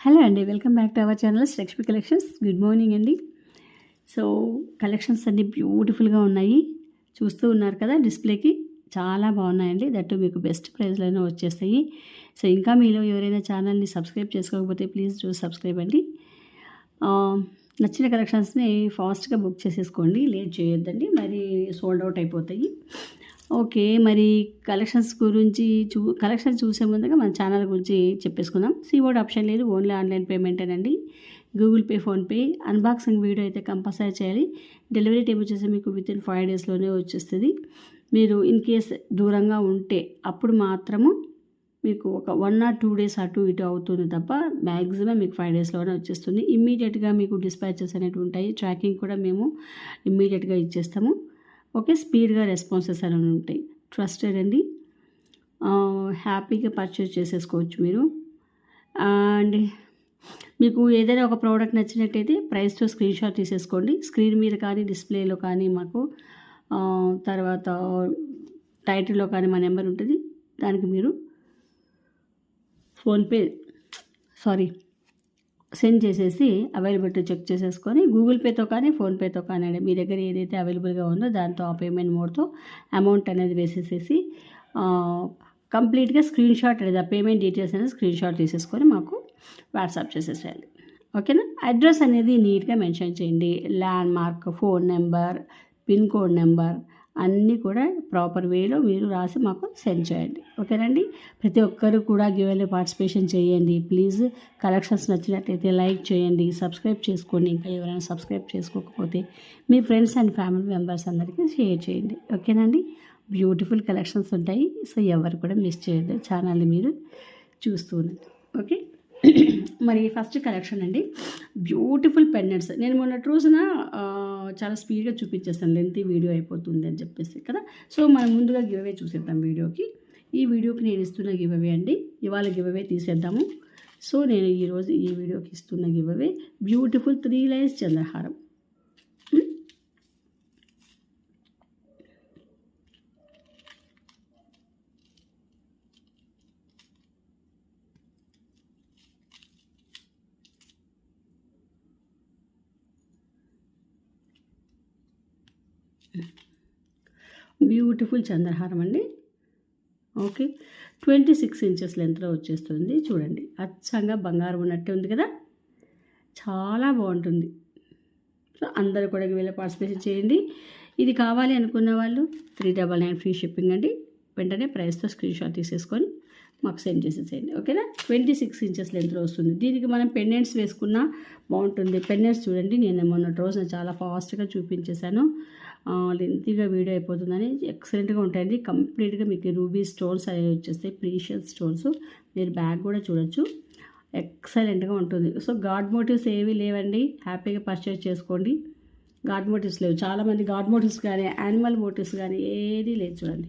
Hello అండి, welcome back to our channel Lakshmi collections. Good morning అండి. So collections అన్నీ బ్యూటిఫుల్గా ఉన్నాయి, చూస్తూ ఉన్నారు కదా డిస్ప్లేకి. చాలా బాగున్నాయండి, దట్టు మీకు బెస్ట్ ప్రైస్లోనే వచ్చేస్తాయి. సో ఇంకా మీలో ఎవరైనా ఛానల్ని సబ్స్క్రైబ్ చేసుకోకపోతే ప్లీజ్ డూ సబ్స్క్రైబ్ అండి. నచ్చిన కలెక్షన్స్ని ఫాస్ట్గా బుక్ చేసేసుకోండి, లేట్ చేయొద్దండి, మరి సోల్డ్ అవుట్ అయిపోతాయి. ఓకే, మరి కలెక్షన్స్ గురించి కలెక్షన్స్ చూసే ముందుగా మన ఛానల్ గురించి చెప్పేసుకుందాం. సీబోర్డ్ ఆప్షన్ లేదు, ఓన్లీ ఆన్లైన్ పేమెంటేనండి. Google Pay, PhonePe. Unboxing video అయితే కంపల్సరీ చేయాలి. డెలివరీ టైం వచ్చేసి మీకు వితిన్ 5 డేస్లోనే వచ్చేస్తుంది. మీరు ఇన్ కేస్ దూరంగా ఉంటే అప్పుడు మాత్రము మీకు ఒక 1 or 2 డేస్ అటు ఇటు అవుతుంది తప్ప మ్యాక్సిమం మీకు 5 డేస్లోనే వచ్చేస్తుంది. ఇమ్మీడియట్గా మీకు డిస్పాచెస్ అనేవి ఉంటాయి. ట్రాకింగ్ కూడా మేము ఇమ్మీడియట్గా ఇచ్చేస్తాము. ఓకే, స్పీడ్గా రెస్పాన్సెస్ అనేవి ఉంటాయి. ట్రస్టెడ్ అండి, హ్యాపీగా పర్చేస్ చేసేసుకోవచ్చు మీరు. అండ్ మీకు ఏదైనా ఒక ప్రోడక్ట్ నచ్చినట్టయితే ప్రైస్తో స్క్రీన్ షాట్ తీసేసుకోండి. స్క్రీన్ మీద కానీ డిస్ప్లేలో కానీ మాకు తర్వాత టైటిల్లో కానీ మా నెంబర్ ఉంటుంది, దానికి మీరు సెండ్ చేసేసి అవైలబిలిటీ చెక్ చేసేసుకొని గూగుల్ పేతో కానీ ఫోన్పేతో కానీ మీ దగ్గర ఏదైతే అవైలబుల్గా ఉందో దాంతో ఆ పేమెంట్ మోడ్తో అమౌంట్ అనేది వేసేసేసి కంప్లీట్గా స్క్రీన్ షాట్ అనేది ఆ పేమెంట్ డీటెయిల్స్ అనేది స్క్రీన్ షాట్ తీసేసుకొని మాకు వాట్సాప్ చేసేసేయాలి. ఓకేనా. అడ్రస్ అనేది నీట్గా మెన్షన్ చేయండి. Land mark, phone number, pin code number అన్నీ కూడా ప్రాపర్ వేలో మీరు రాసి మాకు సెండ్ చేయండి. ఓకేనండి. ప్రతి ఒక్కరు కూడా గివ్అవేలో పార్టిసిపేషన్ చేయండి ప్లీజ్. కలెక్షన్స్ నచ్చినట్లయితే లైక్ చేయండి, సబ్స్క్రైబ్ చేసుకోండి. ఇంకా ఎవరైనా సబ్స్క్రైబ్ చేసుకోకపోతే మీ ఫ్రెండ్స్ అండ్ ఫ్యామిలీ మెంబర్స్ అందరికీ షేర్ చేయండి. ఓకేనండి. బ్యూటిఫుల్ కలెక్షన్స్ ఉంటాయి, సో ఎవరు కూడా మిస్ చేయొద్దు. ఛానల్ని మీరు చూస్తూ ఉండండి. ఓకే, మరి ఫస్ట్ కలెక్షన్ అండి, బ్యూటిఫుల్ పెండెంట్స్. నేను మొన్నటి రోజున చాలా స్పీడ్గా చూపించేస్తాను, లెంతీ వీడియో అయిపోతుంది అని చెప్పేసి కదా. సో మనం ముందుగా గివ్ అవే చూసేద్దాం వీడియోకి. ఈ వీడియోకి నేను ఇస్తున్న గివ్ అవే అండి, ఇవాళ గివ్ అవే తీసేద్దాము. సో నేను ఈరోజు ఈ వీడియోకి ఇస్తున్న గివ్ అవే బ్యూటిఫుల్ 3 లైన్స్ చంద్రహారం. బ్యూటిఫుల్ చంద్రహారం అండి. ఓకే, 26 ఇంచెస్ లెంత్లో వచ్చేస్తుంది. చూడండి, అచ్చంగా బంగారం ఉన్నట్టే ఉంది కదా, చాలా బాగుంటుంది. సో అందరూ కూడా వీళ్ళ పార్టిసిపేషన్ చేయండి. ఇది కావాలి అనుకున్న వాళ్ళు 399 ఫ్రీ షిప్పింగ్ అండి. వెంటనే ప్రైస్తో స్క్రీన్ షాట్ తీసేసుకొని మాకు సెండ్ చేసేసేయండి. ఓకేనా. 26 ఇంచెస్ లెంత్లో వస్తుంది. దీనికి మనం పెండెంట్స్ వేసుకున్నా బాగుంటుంది. పెండెంట్స్ చూడండి, నేను మొన్నటి రోజున చాలా ఫాస్ట్గా చూపించేశాను, లెంతీగా వీడియో అయిపోతుందని. ఎక్సలెంట్గా ఉంటాయండి. కంప్లీట్గా మీకు రూబీ స్టోన్స్ అనేవి వచ్చేస్తాయి, ప్రీషియస్ స్టోన్స్. మీరు బ్యాగ్ కూడా చూడొచ్చు, ఎక్సలెంట్గా ఉంటుంది. సో గాడ్ మోటివ్స్ ఏవి లేవండి, హ్యాపీగా పర్చేస్ చేసుకోండి. గాడ్ మోటివ్స్ లేవు. చాలామంది గాడ్ మోటివ్స్ కానీ యానిమల్ మోటివ్స్ కానీ ఏది లేదు. చూడండి,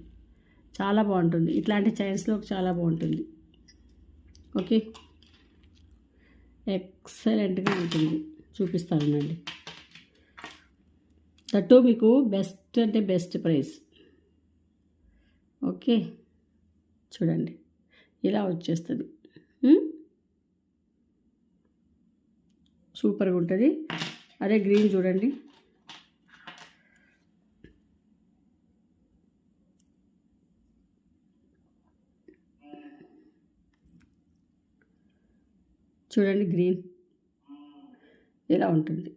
చాలా బాగుంటుంది. ఇట్లాంటి చైన్స్లో చాలా బాగుంటుంది. ఓకే, ఎక్సలెంట్గా ఉంటుంది. చూపిస్తానండి, దట్టు మీకు బెస్ట్ అంటే బెస్ట్ ప్రైస్. ఓకే, చూడండి ఇలా వచ్చేస్తుంది. సూపర్గా ఉంటుంది. అదే గ్రీన్ చూడండి, చూడండి గ్రీన్ ఇలా ఉంటుంది.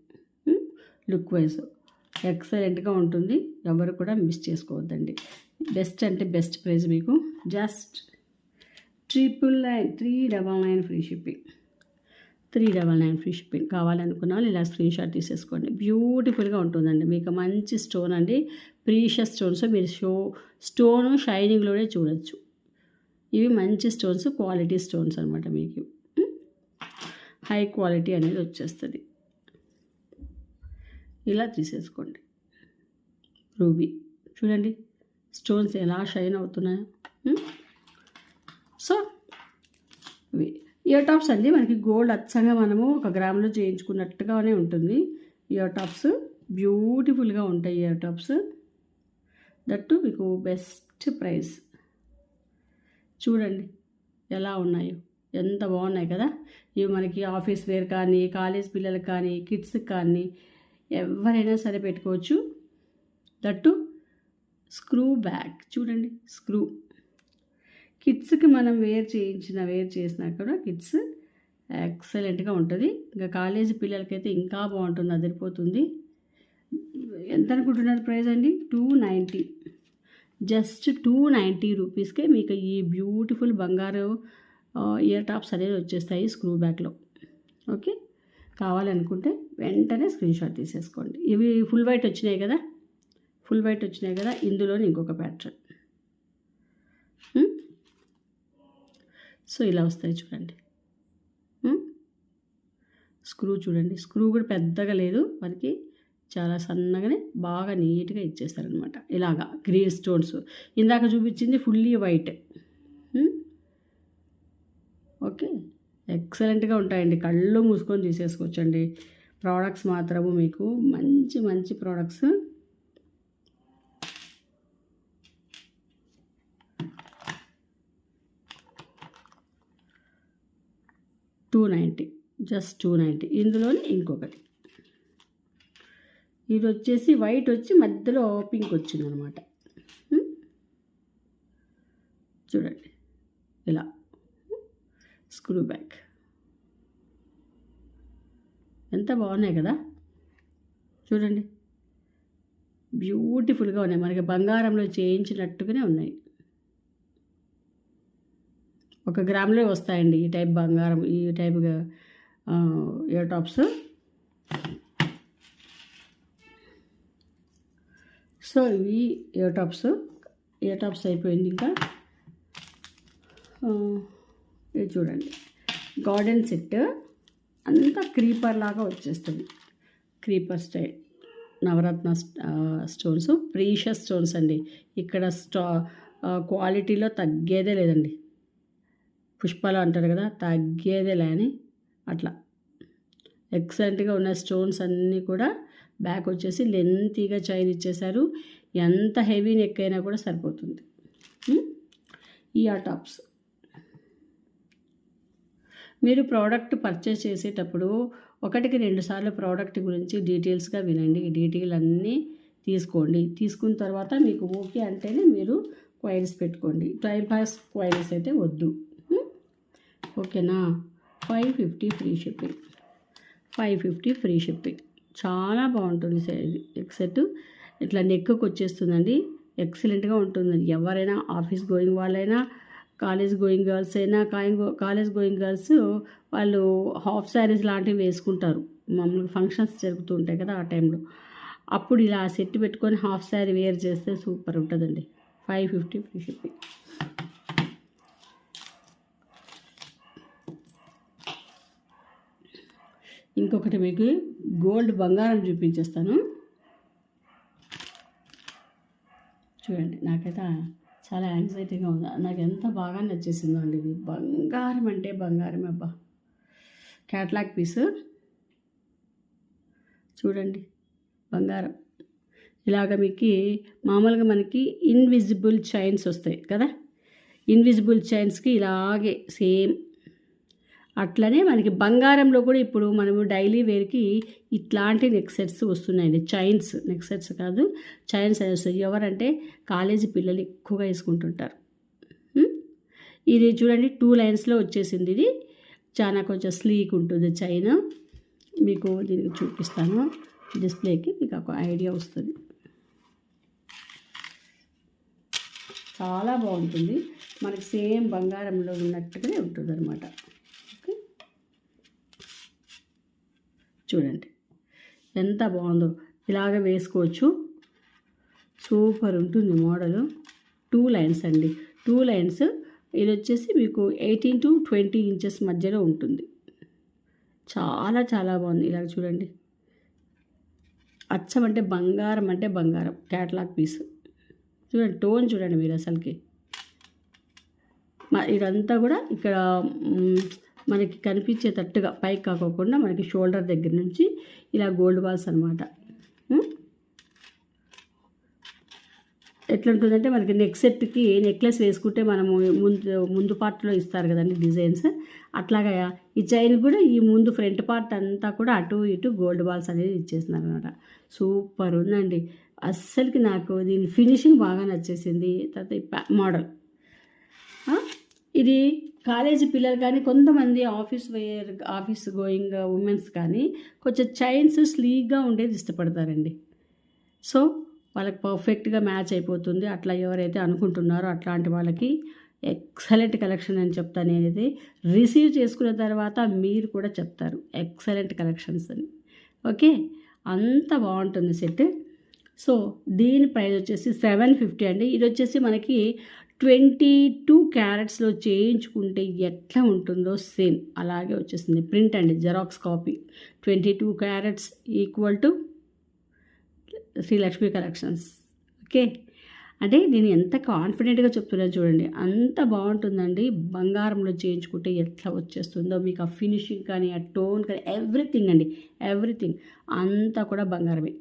లుక్ వైజ్ ఎక్సలెంట్గా ఉంటుంది. ఎవరు కూడా మిస్ చేసుకోవద్దండి. బెస్ట్ అంటే బెస్ట్ ప్రైస్ మీకు. Just 399 free shipping. 399 free shipping. కావాలనుకున్న వాళ్ళు ఇలా స్క్రీన్ షాట్ తీసేసుకోండి. బ్యూటిఫుల్గా ఉంటుందండి. మీకు మంచి స్టోన్ అండి, ప్రీషియస్ స్టోన్స్. మీరు స్టోను షైనింగ్లోనే చూడొచ్చు. ఇవి మంచి స్టోన్స్, క్వాలిటీ స్టోన్స్ అనమాట. మీకు హై క్వాలిటీ అనేది వచ్చేస్తుంది. ఇలా తీసేసుకోండి. రూబీ చూడండి, స్టోన్స్ ఎలా షైన్ అవుతున్నాయో. సో ఇయర్ టాప్స్ అండి, మనకి గోల్డ్ అచ్చంగా మనము 1 గ్రాములో చేయించుకున్నట్టుగానే ఉంటుంది. ఇయర్ టాప్స్ బ్యూటిఫుల్గా ఉంటాయి. ఇయర్ టాప్స్ దట్టు మీకు బెస్ట్ ప్రైస్. చూడండి ఎలా ఉన్నాయో, ఎంత బాగున్నాయి కదా. ఇవి మనకి ఆఫీస్ వేర్ కానీ, కాలేజ్ పిల్లలకు కానీ, కిడ్స్కి కానీ ఎవరైనా సరే పెట్టుకోవచ్చు. దట్టు స్క్రూ బ్యాగ్ చూడండి, స్క్రూ. కిడ్స్కి మనం వేర్ చేసినా కూడా కిడ్స్ ఎక్సలెంట్గా ఉంటుంది. ఇంకా కాలేజీ పిల్లలకైతే ఇంకా బాగుంటుంది, అదిరిపోతుంది. ఎంత అనుకుంటున్నారు ప్రైస్ అండి? 290, జస్ట్ 290 రూపీస్కే మీకు ఈ బ్యూటిఫుల్ బంగారు ఇయర్ టాప్స్ అనేది వచ్చేస్తాయి స్క్రూ బ్యాగ్లో. ఓకే, కావాలనుకుంటే వెంటనే స్క్రీన్ షాట్ తీసేసుకోండి. ఇవి ఫుల్ వైట్ వచ్చినాయి కదా, ఇందులోని ఇంకొక ప్యాటర్న్. సో ఇలా వస్తాయి చూడండి. స్క్రూ చూడండి, స్క్రూ కూడా పెద్దగా లేదు మనకి, చాలా సన్నగానే బాగా నీట్గా ఇచ్చేస్తారనమాట. ఇలాగా గ్రీన్ స్టోన్స్, ఇందాక చూపించింది ఫుల్లీ వైట్. ఓకే, ఎక్సలెంట్గా ఉంటాయండి, కళ్ళు మూసుకొని తీసేసుకోవచ్చండి. ప్రోడక్ట్స్ మాత్రము మీకు మంచి మంచి ప్రోడక్ట్స్. $290, జస్ట్ $290. ఇందులోని ఇంకొకటి, ఇది వచ్చేసి వైట్ వచ్చి మధ్యలో పింక్ వచ్చింది అనమాట. చూడండి ఇలా స్క్రూ బ్యాగ్, ఎంత బాగున్నాయి కదా, చూడండి బ్యూటిఫుల్గా ఉన్నాయి, మనకి బంగారంలో చేయించినట్టుగానే ఉన్నాయి. 1 గ్రాములో వస్తాయండి ఈ టైప్ బంగారం, ఈ టైప్ ఇయర్ టాప్స్. సో ఇవి ఇయర్ టాప్స్ అయిపోయింది. ఇంకా ఇది చూడండి, గార్డెన్ సెట్ అంతా క్రీపర్ లాగా వచ్చేస్తుంది, క్రీపర్ స్టైల్, నవరత్న స్టోన్స్, ప్రీషియస్ స్టోన్స్ అండి. ఇక్కడ క్వాలిటీలో తగ్గేదే లేదండి, పుష్పాలు అంటారు కదా, తగ్గేదే లేని అట్లా ఎక్సలెంట్గా ఉన్న స్టోన్స్ అన్నీ కూడా. బ్యాక్ వచ్చేసి లెంతీగా చైన్ ఇచ్చేసారు, ఎంత హెవీ నెక్ అయినా కూడా సరిపోతుంది. ఇయర్ టాప్స్ మీరు ప్రోడక్ట్ పర్చేస్ చేసేటప్పుడు 1కి 2 సార్లు ప్రోడక్ట్ గురించి డీటెయిల్స్గా వినండి. ఈ డీటెయిల్ అన్నీ తీసుకోండి. తీసుకున్న తర్వాత మీకు ఓకే అంటేనే మీరు క్వైరీస్ పెట్టుకోండి. టైం పాస్ క్వైరీస్ అయితే వద్దు. ఓకేనా? 550 ఫ్రీ షిప్పింగ్, 550 ఫ్రీ షిప్పింగ్. చాలా బాగుంటుంది సెట్. ఇట్లా నెక్కి వచ్చేస్తుందండి, ఎక్సలెంట్గా ఉంటుందండి. ఎవరైనా ఆఫీస్ గోయింగ్ వాళ్ళైనా, కాలేజ్ గోయింగ్ గర్ల్స్ అయినా, కాలేజ్ గోయింగ్ గర్ల్స్ వాళ్ళు హాఫ్ శారీస్ లాంటివి వేసుకుంటారు. మామూలుగా ఫంక్షన్స్ జరుగుతూ ఉంటాయి కదా, ఆ టైంలో అప్పుడు ఇలా సెట్ పెట్టుకొని హాఫ్ శారీ వేర్ చేస్తే సూపర్ ఉంటుందండి. 550 ఫ్రీ షిప్పింగ్. ఇంకొకటి మీకు గోల్డ్ బంగారం చూపించేస్తాను చూడండి. నాకైతే చాలా యాంగ్జైటీగా ఉంది, నాకు ఎంత బాగా నచ్చేసిందో అండి ఇది. బంగారం అంటే బంగారం అబ్బా. క్యాట్లాగ్ పీస్ చూడండి, బంగారం. ఇలాగ మీకు మామూలుగా మనకి ఇన్విజిబుల్ చైన్స్ వస్తాయి కదా, ఇన్విజిబుల్ చైన్స్కి ఇలాగే సేమ్ అట్లనే మనకి బంగారంలో కూడా ఇప్పుడు మనము డైలీ వేర్కి ఇట్లాంటి నెక్ సెట్స్ వస్తున్నాయండి. చైన్స్, నెక్ సెట్స్ కాదు, చైన్స్ వస్తాయి. ఎవరంటే కాలేజీ పిల్లలు ఎక్కువగా వేసుకుంటుంటారు. ఇది చూడండి 2 లైన్స్లో వచ్చేసింది. ఇది చాలా కొంచెం స్లీక్ ఉంటుంది చైన్. మీకు దీనికి చూపిస్తాను డిస్ప్లేకి, మీకు ఒక ఐడియా వస్తుంది. చాలా బాగుంటుంది, మనకి సేమ్ బంగారంలో ఉన్నట్టుగానే ఉంటుంది అనమాట. చూడండి ఎంత బాగుందో, ఇలాగ వేసుకోవచ్చు, సూపర్ ఉంటుంది మోడలు. 2 లైన్స్ అండి, 2 లైన్స్. ఇది వచ్చేసి మీకు 18 to 20 ఇంచెస్ మధ్యలో ఉంటుంది. చాలా చాలా బాగుంది. ఇలాగ చూడండి, అచ్చం అంటే బంగారం క్యాట్లాగ్ పీస్. చూడండి టోన్ చూడండి మీరు అసలుకి. ఇదంతా కూడా ఇక్కడ మనకి కనిపించేటట్టుగా పైకి కాకోకుండా మనకి షోల్డర్ దగ్గర నుంచి ఇలా గోల్డ్ బాల్స్ అనమాట. ఎట్లుంటుందంటే మనకి నెక్ సెట్కి నెక్లెస్ వేసుకుంటే మనము ముందు పార్ట్లో ఇస్తారు కదండి డిజైన్స్, అట్లాగా ఈ చైన్ కూడా ఈ ముందు ఫ్రంట్ పార్ట్ అంతా కూడా అటు ఇటు గోల్డ్ బాల్స్ అనేది ఇచ్చేస్తున్నారు అనమాట. సూపర్ ఉందండి. అస్సలకి నాకు దీని ఫినిషింగ్ బాగా నచ్చేసింది. తర్వాత ఈ మోడల్ ఇది కాలేజీ పిల్లలు కానీ కొంతమంది ఆఫీస్ గోయింగ్ ఉమెన్స్ కానీ కొంచెం చైన్స్ స్లీక్గా ఉండేది ఇష్టపడతారండి. సో వాళ్ళకి పర్ఫెక్ట్గా మ్యాచ్ అయిపోతుంది. అట్లా ఎవరైతే అనుకుంటున్నారో అట్లాంటి వాళ్ళకి ఎక్సలెంట్ కలెక్షన్ అని చెప్తాను. నేనైతే రిసీవ్ చేసుకున్న తర్వాత మీరు కూడా చెప్తారు ఎక్సలెంట్ కలెక్షన్స్ అని. ఓకే, అంత బాగుంటుంది సెట్. సో దీని ప్రైస్ వచ్చేసి 750 అండి. ఇది వచ్చేసి మనకి 22 క్యారెట్స్లో చేయించుకుంటే ఎట్లా ఉంటుందో సేమ్ అలాగే వచ్చేసింది. ప్రింట్ అండి, xerox copy. 22 carats equal to Srilakshmi collections. Okay, అంటే నేను ఎంత కాన్ఫిడెంట్గా చెప్తున్నాను చూడండి, అంత బాగుంటుందండి. బంగారంలో చేయించుకుంటే ఎట్లా వచ్చేస్తుందో మీకు ఆ ఫినిషింగ్ కానీ ఆ టోన్ కానీ ఎవ్రీథింగ్ అండి, ఎవ్రీథింగ్ అంతా కూడా బంగారమే.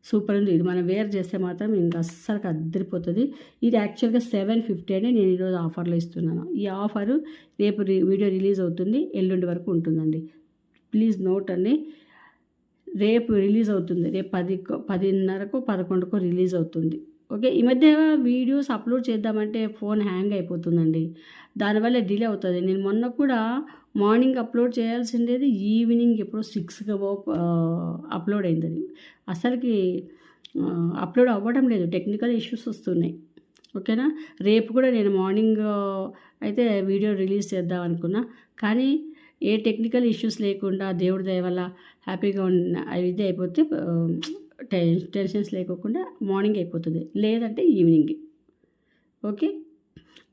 సూపర్ ఉంది. ఇది మనం వేర్ చేస్తే మాత్రం ఇంకా అస్సలు అద్దరిపోతుంది. ఇది యాక్చువల్గా 750 అండి. నేను ఈరోజు ఆఫర్లో ఇస్తున్నాను. ఈ ఆఫరు రేపు వీడియో రిలీజ్ అవుతుంది, ఎల్లుండి వరకు ఉంటుందండి. ప్లీజ్ నోట్ అండి, రేపు రిలీజ్ అవుతుంది. రేపు 10:30కో 11కో రిలీజ్ అవుతుంది. ఓకే, ఈ మధ్య వీడియోస్ అప్లోడ్ చేద్దామంటే ఫోన్ హ్యాంగ్ అయిపోతుందండి, దానివల్ల డిలే అవుతుంది. నేను మొన్న కూడా మార్నింగ్ అప్లోడ్ చేయాల్సిండేది ఈవినింగ్ ఎప్పుడో 6కి అప్లోడ్ అయింది. అది అసలుకి అప్లోడ్ అవ్వడం లేదు, టెక్నికల్ ఇష్యూస్ వస్తున్నాయి. ఓకేనా, రేపు కూడా నేను మార్నింగ్ అయితే వీడియో రిలీజ్ చేద్దాం అనుకున్నా, కానీ ఏ టెక్నికల్ ఇష్యూస్ లేకుండా దేవుడి దయ వల్ల హ్యాపీగా ఇది అయిపోతే టెన్షన్స్ లేకోకుండా మార్నింగ్ అయిపోతుంది, లేదంటే ఈవినింగ్. ఓకే,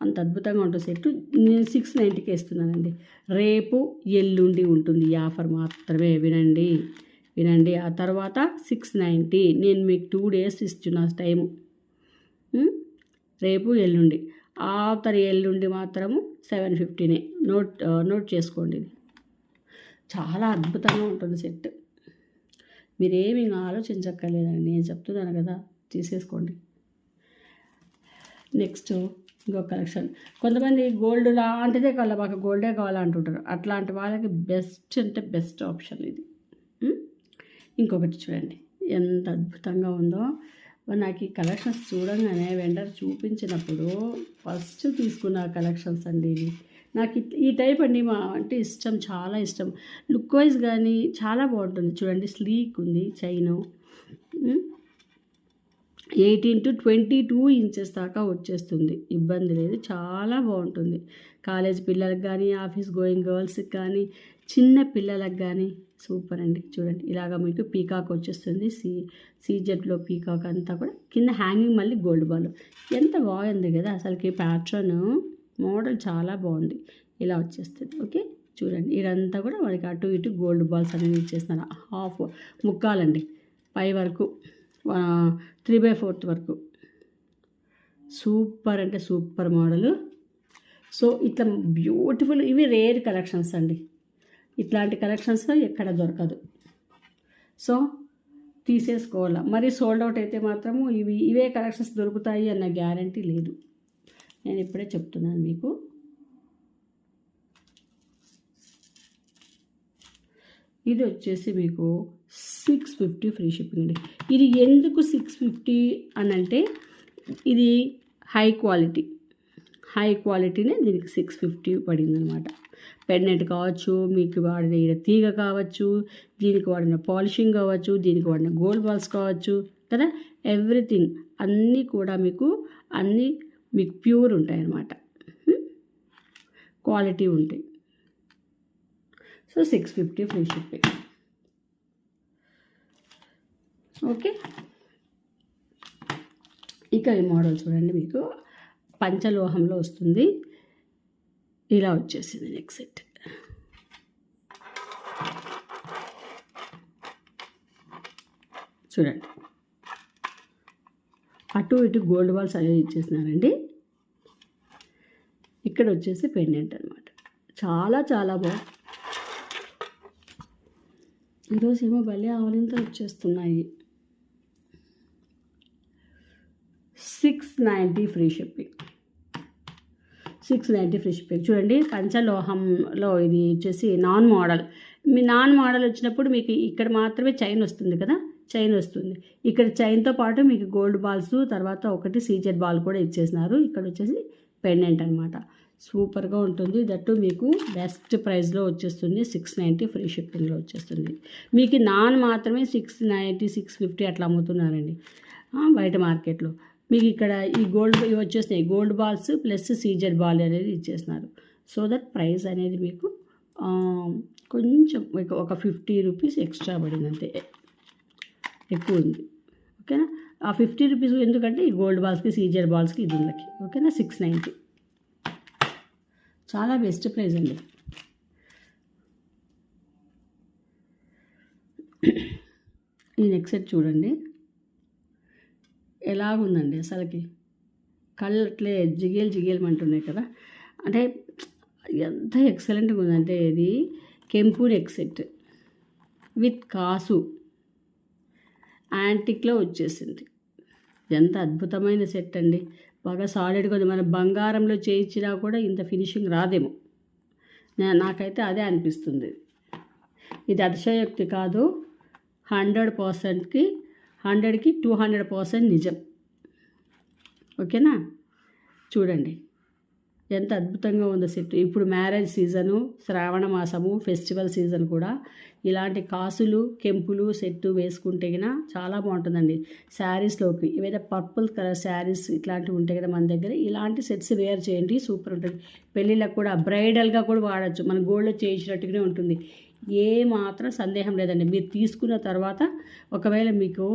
అంత అద్భుతంగా ఉంటుంది సెట్. నేను 690కి ఇస్తున్నానండి. రేపు ఎల్లుండి ఉంటుంది ఈ ఆఫర్, మాత్రమే వినండి. ఆ తర్వాత 690. నేను మీకు 2 days ఇస్తున్నా టైము. రేపు ఎల్లుండి, ఆఫ్టర్ ఎల్లుండి మాత్రము 750నే. నోట్ చేసుకోండి. ఇది చాలా అద్భుతంగా ఉంటుంది సెట్. మీరేమి ఇంకా ఆలోచించక్కర్లేదండి, నేను చెప్తున్నాను కదా, తీసేసుకోండి. నెక్స్ట్ ఇంకొక కలెక్షన్. కొంతమంది గోల్డ్ లాంటిదే కావాలి, మాకు గోల్డే కావాలంటుంటారు. అట్లాంటి వాళ్ళకి బెస్ట్ అంటే బెస్ట్ ఆప్షన్ ఇది. ఇంకొకటి చూడండి ఎంత అద్భుతంగా ఉందో. నాకు ఈ కలెక్షన్స్ చూడంగానే వెండర్ చూపించినప్పుడు ఫస్ట్ తీసుకున్న కలెక్షన్స్ అండి ఇవి. నాకు ఈ టైప్ అండి అంటే ఇష్టం, చాలా ఇష్టం. లుక్ వైజ్ కానీ చాలా బాగుంటుంది. చూడండి, స్లీక్ ఉంది చైను. 18 to 22 ఇంచెస్ దాకా వచ్చేస్తుంది, ఇబ్బంది లేదు, చాలా బాగుంటుంది. కాలేజ్ పిల్లలకు కానీ, ఆఫీస్ గోయింగ్ గర్ల్స్కి కానీ, చిన్న పిల్లలకు కానీ సూపర్ అండి. చూడండి, ఇలాగ మీకు పీకాక్ వచ్చేస్తుంది. సీజెట్లో పీకాక్ అంతా కూడా కింద హ్యాంగింగ్, మళ్ళీ గోల్డ్ బాల్. ఎంత బాగుంది కదా అసలుకి. ప్యాటర్న్ మోడల్ చాలా బాగుంది, ఇలా వచ్చేస్తుంది. ఓకే, చూడండి, ఇదంతా కూడా మనకి అటు ఇటు గోల్డ్ బాల్స్ అనేవి ఇచ్చేస్తున్నారు. హాఫ్ ముక్కాలండి, పై వరకు 3/4 వరకు. సూపర్ అంటే సూపర్ మోడలు. సో ఇట్లా బ్యూటిఫుల్, ఇవి రేర్ కలెక్షన్స్ అండి. ఇట్లాంటి కలెక్షన్స్ ఎక్కడ దొరకదు. సో తీసేసుకోవాలా. మరి సోల్డ్ అవుట్ అయితే మాత్రము ఇవే కలెక్షన్స్ దొరుకుతాయి అన్న గ్యారంటీ లేదు, నేను ఇప్పుడే చెప్తున్నాను మీకు. ఇది వచ్చేసి మీకు 650 ఫ్రీ షిప్పింగ్ అండి. ఇది ఎందుకు 650 అని అంటే, ఇది హై క్వాలిటీనే దీనికి 650 పడింది అనమాట. పెండెంట్ కావచ్చు, మీకు వాడిన తీగ కావచ్చు, దీనికి వాడిన పాలిషింగ్ కావచ్చు, దీనికి వాడిన గోల్డ్ బాల్స్ కావచ్చు కదా, ఎవ్రీథింగ్ అన్నీ కూడా మీకు ప్యూర్ ఉంటాయి అన్నమాట, క్వాలిటీ ఉంటాయి. So 650 free shipping. ఓకే, ఇక ఈ మోడల్ చూడండి, మీకు పంచలోహంలో వస్తుంది. ఇలా వచ్చేసింది నెక్ సెట్. చూడండి, అటు ఇటు గోల్డ్ బాల్స్ అనేది ఇచ్చేసినారండి. ఇక్కడ వచ్చేసి పెండెంట్ అనమాట. చాలా చాలా బాగుంది. ఈరోజు ఏమో భలే ఆవలింతలు వచ్చేస్తున్నాయి. 690 ఫ్రీ షిప్పింగ్. 690 free shipping. చూడండి పంచలోహంలో ఇది వచ్చేసి నాన్ మోడల్. మీ నాన్ మోడల్ వచ్చినప్పుడు మీకు ఇక్కడ మాత్రమే చైన్ వస్తుంది కదా, చైన్ వస్తుంది. ఇక్కడ చైన్తో పాటు మీకు గోల్డ్ బాల్స్, తర్వాత ఒకటి సీజెడ్ బాల్ కూడా ఇచ్చేసినారు. ఇక్కడ వచ్చేసి పెండెంట్ అనమాట. సూపర్గా ఉంటుంది. దట్టు మీకు బెస్ట్ ప్రైస్లో వచ్చేస్తుంది. 690 ఫ్రీ షిప్పింగ్లో వచ్చేస్తుంది. మీకు నాన్ మాత్రమే 690 650 అట్లా అమ్ముతున్నారండి బయట మార్కెట్లో. మీకు ఇక్కడ ఈ గోల్డ్ ఇవి వచ్చేసినాయి, gold balls plus CZ ball అనేది ఇచ్చేసినారు. సో దట్ ప్రైస్ అనేది మీకు కొంచెం ఒక 50 రూపీస్ ఎక్స్ట్రా పడింది అంతే, ఎక్కువ ఉంది. ఓకేనా, ఆ 50 రూపీస్ ఎందుకంటే ఈ గోల్డ్ బాల్స్కి సీజెడ్ బాల్స్కి ఇది ఉందకి. ఓకేనా, 690 చాలా బెస్ట్ ప్రైస్ అండి. ఈ నెక్ సెట్ చూడండి ఎలాగుందండి, అసలుకి కళ్ళు అట్లే జిగేలు కదా. అంటే ఎంత ఎక్సలెంట్గా ఉందంటే ఇది కెంపు నెక్ సెట్ విత్ కాసు యాంటిక్లో వచ్చేసింది. ఎంత అద్భుతమైన సెట్ అండి, బాగా సాలిడ్గా ఉంది. మన బంగారంలో చేయించినా కూడా ఇంత ఫినిషింగ్ రాదేమో, నాకైతే అదే అనిపిస్తుంది. ఇది అతిశయోక్తి కాదు, 100%కి 200% నిజం. ఓకేనా, చూడండి ఎంత అద్భుతంగా ఉందో సెట్. ఇప్పుడు మ్యారేజ్ సీజను, శ్రావణ మాసము, ఫెస్టివల్ సీజన్ కూడా ఇలాంటి కాసులు కెంపులు సెట్టు వేసుకుంటే కన్నా చాలా బాగుంటుందండి. శారీస్లోకి ఏవైతే పర్పుల్ కలర్ శారీస్ ఇట్లాంటివి ఉంటాయి కదా మన దగ్గర, ఇలాంటి సెట్స్ వేర్ చేయండి, సూపర్ ఉంటుంది. పెళ్ళిళ్ళకు కూడా బ్రైడల్గా కూడా వాడచ్చు, మన గోల్డ్లో చేయించినట్టుగానే ఉంటుంది. ఏ మాత్రం సందేహం లేదండి. మీరు తీసుకున్న తర్వాత ఒకవేళ మీకు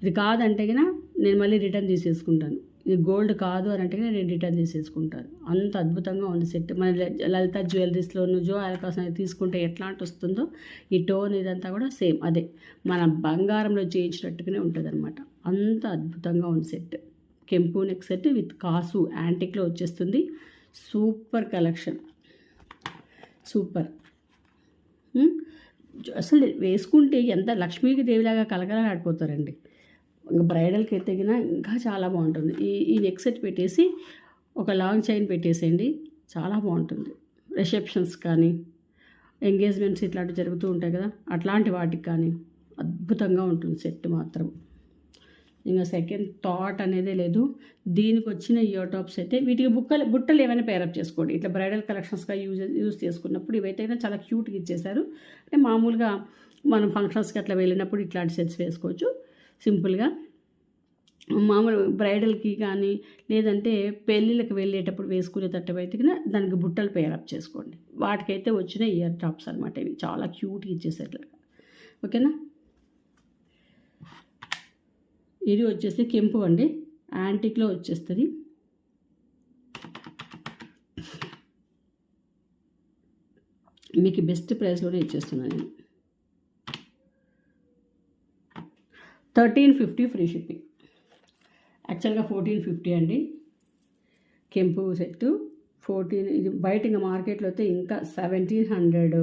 ఇది కాదంటే కన్నా నేను మళ్ళీ రిటర్న్ తీసేసుకుంటాను. ఇది గోల్డ్ కాదు అని అంటే నేను రిటర్న్ తీసేసుకుంటాను. అంత అద్భుతంగా ఉంది సెట్. మన లలిత జ్యువెలరీస్లోను జో ఆల్కాస్ అనేది తీసుకుంటే ఎట్లాంటి వస్తుందో ఈ టోన్ ఇదంతా కూడా సేమ్ అదే మన బంగారంలో చేయించినట్టుగానే ఉంటుంది అనమాట. అంత అద్భుతంగా ఉంది సెట్. కెంపు నెక్ సెట్ విత్ కాసు యాంటిక్లో వచ్చేస్తుంది. Super collection, super. అసలు వేసుకుంటే ఎంత లక్ష్మీకి దేవిలాగా కలకలాడిపోతారండి. ఇంకా బ్రైడల్కి అయితే ఇంకా చాలా బాగుంటుంది. ఈ నెక్ సెట్ పెట్టేసి ఒక లాంగ్ చైన్ పెట్టేసేయండి, చాలా బాగుంటుంది. రిసెప్షన్స్ కానీ ఎంగేజ్మెంట్స్ ఇట్లాంటివి జరుగుతూ ఉంటాయి కదా, అట్లాంటి వాటికి కానీ అద్భుతంగా ఉంటుంది సెట్ మాత్రం. ఇంకా సెకండ్ థాట్ అనేదే లేదు. దీనికి వచ్చిన ఇయర్ టాప్స్ అయితే వీటికి బుట్టలు ఏమైనా పేరప్ చేసుకోండి. ఇట్లా బ్రైడల్ కలెక్షన్స్గా యూజ్ చేసుకున్నప్పుడు ఇవైతే చాలా క్యూట్గా ఇచ్చేసారు. అంటే మామూలుగా మనం ఫంక్షన్స్కి అట్లా వెళ్ళినప్పుడు ఇట్లాంటి సెట్స్ వేసుకోవచ్చు సింపుల్గా. మామూలు బ్రైడల్కి కానీ లేదంటే పెళ్ళిళ్ళకి వెళ్ళేటప్పుడు వేసుకునేటట్టు అయితే దానికి బుట్టలు పేరప్ చేసుకోండి. వాటికైతే వచ్చిన ఇయర్ టాప్స్ అనమాట ఇవి, చాలా క్యూట్గా ఇచ్చేసారు. ఓకేనా, ఇది వచ్చేసి కెంపు అండి, యాంటిక్లో వచ్చేస్తుంది. మీకు బెస్ట్ ప్రైస్లోనే ఇచ్చేస్తున్నాను నేను. 1350 ఫ్రీ షిప్పింగ్. యాక్చువల్గా 1450 అండి కెంపు సెట్టు. 14 ఇది బయట ఇంకా మార్కెట్లో అయితే ఇంకా 1700.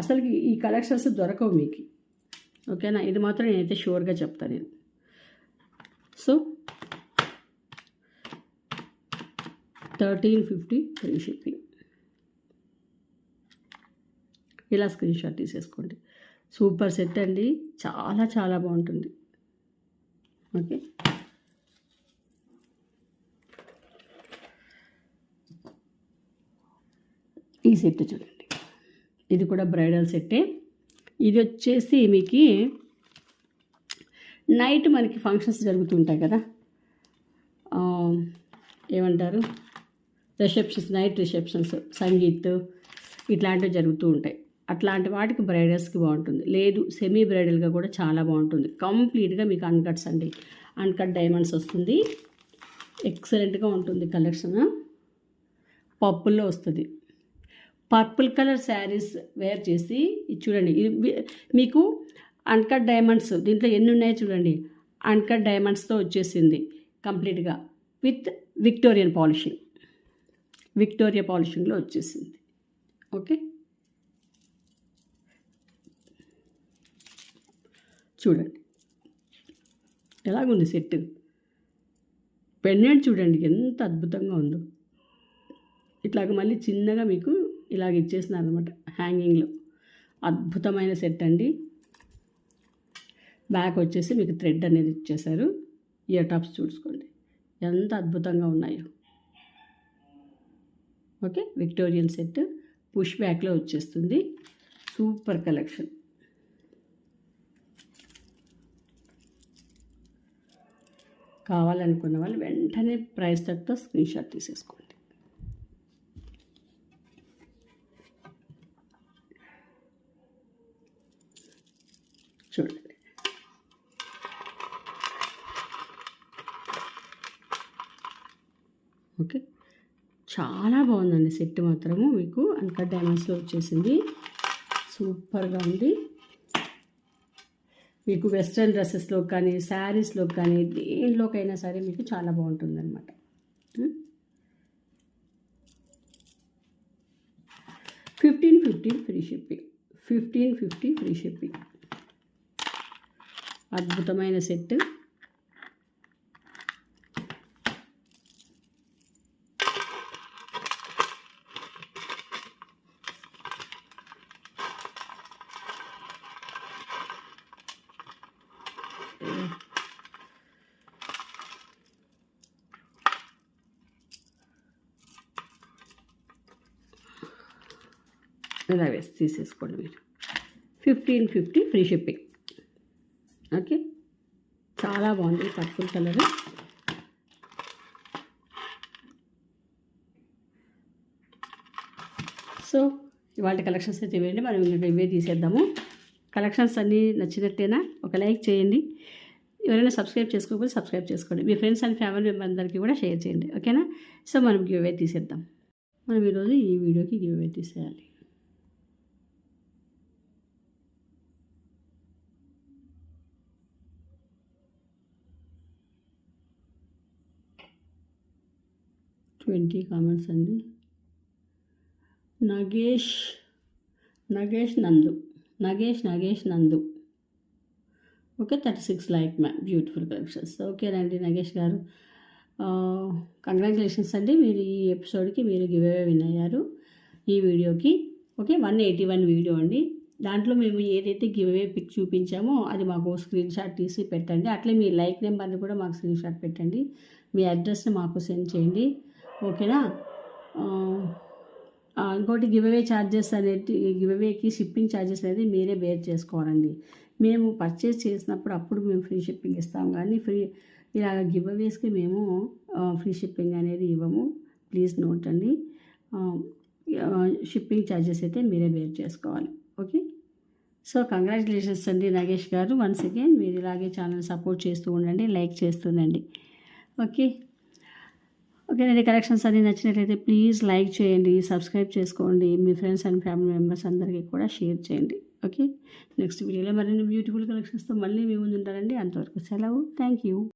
అసలుకి ఈ కలెక్షన్స్ దొరకవు మీకు. ఓకేనా, ఇది మాత్రం నేనైతే షూర్గా చెప్తాను నేను. So 1350 free shipping. ఇలా స్క్రీన్ షాట్ తీసేసుకోండి. సూపర్ సెట్ అండి, చాలా చాలా బాగుంటుంది. ఓకే, ఈ సెట్ చూడండి, ఇది కూడా బ్రైడల్ సెట్టే. ఇది వచ్చేసి మీకు నైట్ మనకి ఫంక్షన్స్ జరుగుతుంటాయి కదా, ఏమంటారు రిసెప్షన్స్, నైట్ రిసెప్షన్స్, సంగీత్ ఇట్లాంటివి జరుగుతూ ఉంటాయి. అట్లాంటి వాటికి బ్రైడల్స్కి బాగుంటుంది. లేదు సెమీ బ్రైడల్గా కూడా చాలా బాగుంటుంది. కంప్లీట్గా మీకు అన్కట్స్ అండి, అన్కట్ డైమండ్స్ వస్తుంది. ఎక్సలెంట్గా ఉంటుంది కలెక్షన్. పర్పుల్లో వస్తుంది. పర్పుల్ కలర్ శారీస్ వేర్ చేసి చూడండి, ఇది మీకు అన్కట్ డైమండ్స్ దీంట్లో ఎన్ని ఉన్నాయో చూడండి. అన్కట్ డైమండ్స్తో వచ్చేసింది కంప్లీట్గా విత్ విక్టోరియా పాలిషింగ్లో వచ్చేసింది. ఓకే, చూడండి ఎలాగుంది సెట్. పెండెంట్ చూడండి ఎంత అద్భుతంగా ఉందో. ఇట్లాగ మళ్ళీ చిన్నగా మీకు ఇలాగ ఇచ్చేసినారు అనమాట హ్యాంగింగ్లో. అద్భుతమైన సెట్ అండి. బ్యాక్ వచ్చేసి మీకు థ్రెడ్ అనేది ఇచ్చేసారు. ఇయర్ టాప్స్ చూసుకోండి ఎంత అద్భుతంగా ఉన్నాయో. ఓకే, విక్టోరియన్ సెట్ పుష్ బ్యాక్లో వచ్చేస్తుంది. Super collection. కావాలనుకున్న వాళ్ళు వెంటనే ప్రైస్ తగ్గుతో స్క్రీన్ షాట్ తీసేసుకోండి. చూడండి, ఓకే, చాలా బాగుందండి సెట్ మాత్రము. మీకు అన్కట్ డైమండ్స్లో వచ్చేసింది. సూపర్గా ఉంది. మీకు వెస్ట్రన్ డ్రెస్సెస్లో కానీ శారీస్లో కానీ దేనిలోకైనా సరే మీకు చాలా బాగుంటుంది అనమాట. 1550 ఫ్రీ షిప్పింగ్. 1550 free shipping. అద్భుతమైన సెట్. ఇలా వేసి తీసేసుకోండి మీరు. 1550 ఫ్రీ షిప్పింగ్. ఓకే, చాలా బాగుంది పర్పుల్ కలర్. సో ఇవాళ కలెక్షన్స్ అయితే ఇవ్వండి. మనం ఇంకా ఇవే తీసేద్దాము. కలెక్షన్స్ అన్నీ నచ్చినట్టేనా? ఒక లైక్ చేయండి. ఎవరైనా సబ్స్క్రైబ్ చేసుకోకపోతే సబ్స్క్రైబ్ చేసుకోండి. మీ ఫ్రెండ్స్ అండ్ ఫ్యామిలీ మెంబర్ అందరికీ కూడా షేర్ చేయండి. ఓకేనా? సో మనం గివ్ అవే తీసేద్దాం. మనం ఈరోజు ఈ వీడియోకి గివ్ అవే తీసేయాలి. ట్వంటీ కామెంట్స్ అండి. నగేష్ నందు. Okay, 36 like ma'am. Beautiful collections. ఓకేనండి నగేష్ గారు, కంగ్రాచులేషన్స్ అండి. మీరు ఈ ఎపిసోడ్కి మీరు గివ్ అవే విన్ అయ్యారు ఈ వీడియోకి. ఓకే, 181 వీడియో అండి. దాంట్లో మేము ఏదైతే గివ్ అవే పిక్ చూపించామో అది మాకు స్క్రీన్ షాట్ తీసి పెట్టండి. అట్లే మీ లైక్ నెంబర్ని కూడా మాకు స్క్రీన్ షాట్ పెట్టండి. మీ అడ్రస్ని మాకు సెండ్ చేయండి. ఓకేనా? ఇంకోటి గివ్ అవే ఛార్జెస్ అనేది, గివ్ అవేకి షిప్పింగ్ ఛార్జెస్ అనేది మీరే బేర్ చేసుకోవాలండి. మేము పర్చేస్ చేసినప్పుడు అప్పుడు మేము ఫ్రీ షిప్పింగ్ ఇస్తాం, కానీ ఇలా గివ్ అవేస్కి మేము ఫ్రీ షిప్పింగ్ అనేది ఇవ్వము. ప్లీజ్ నోట్ అండి. షిప్పింగ్ ఛార్జెస్ అయితే మీరే బేర్ చేసుకోవాలి. ఓకే, సో కంగ్రాచులేషన్స్ అండి నగేష్ గారు. వన్స్ అగైన్ మీరు ఇలాగే ఛానల్ సపోర్ట్ చేస్తూ ఉండండి, లైక్ చేస్తుండండి. ఓకేనండి, కలెక్షన్స్ అన్నీ నచ్చినట్లయితే ప్లీజ్ లైక్ చేయండి, సబ్స్క్రైబ్ చేసుకోండి. మీ ఫ్రెండ్స్ అండ్ ఫ్యామిలీ మెంబర్స్ అందరికీ కూడా షేర్ చేయండి. ఓకే, నెక్స్ట్ వీడియోలో మరిన్ని బ్యూటిఫుల్ కలెక్షన్స్తో మళ్ళీ మీ ముందు ఉంటారండి. అంతవరకు సెలవు. Thank you.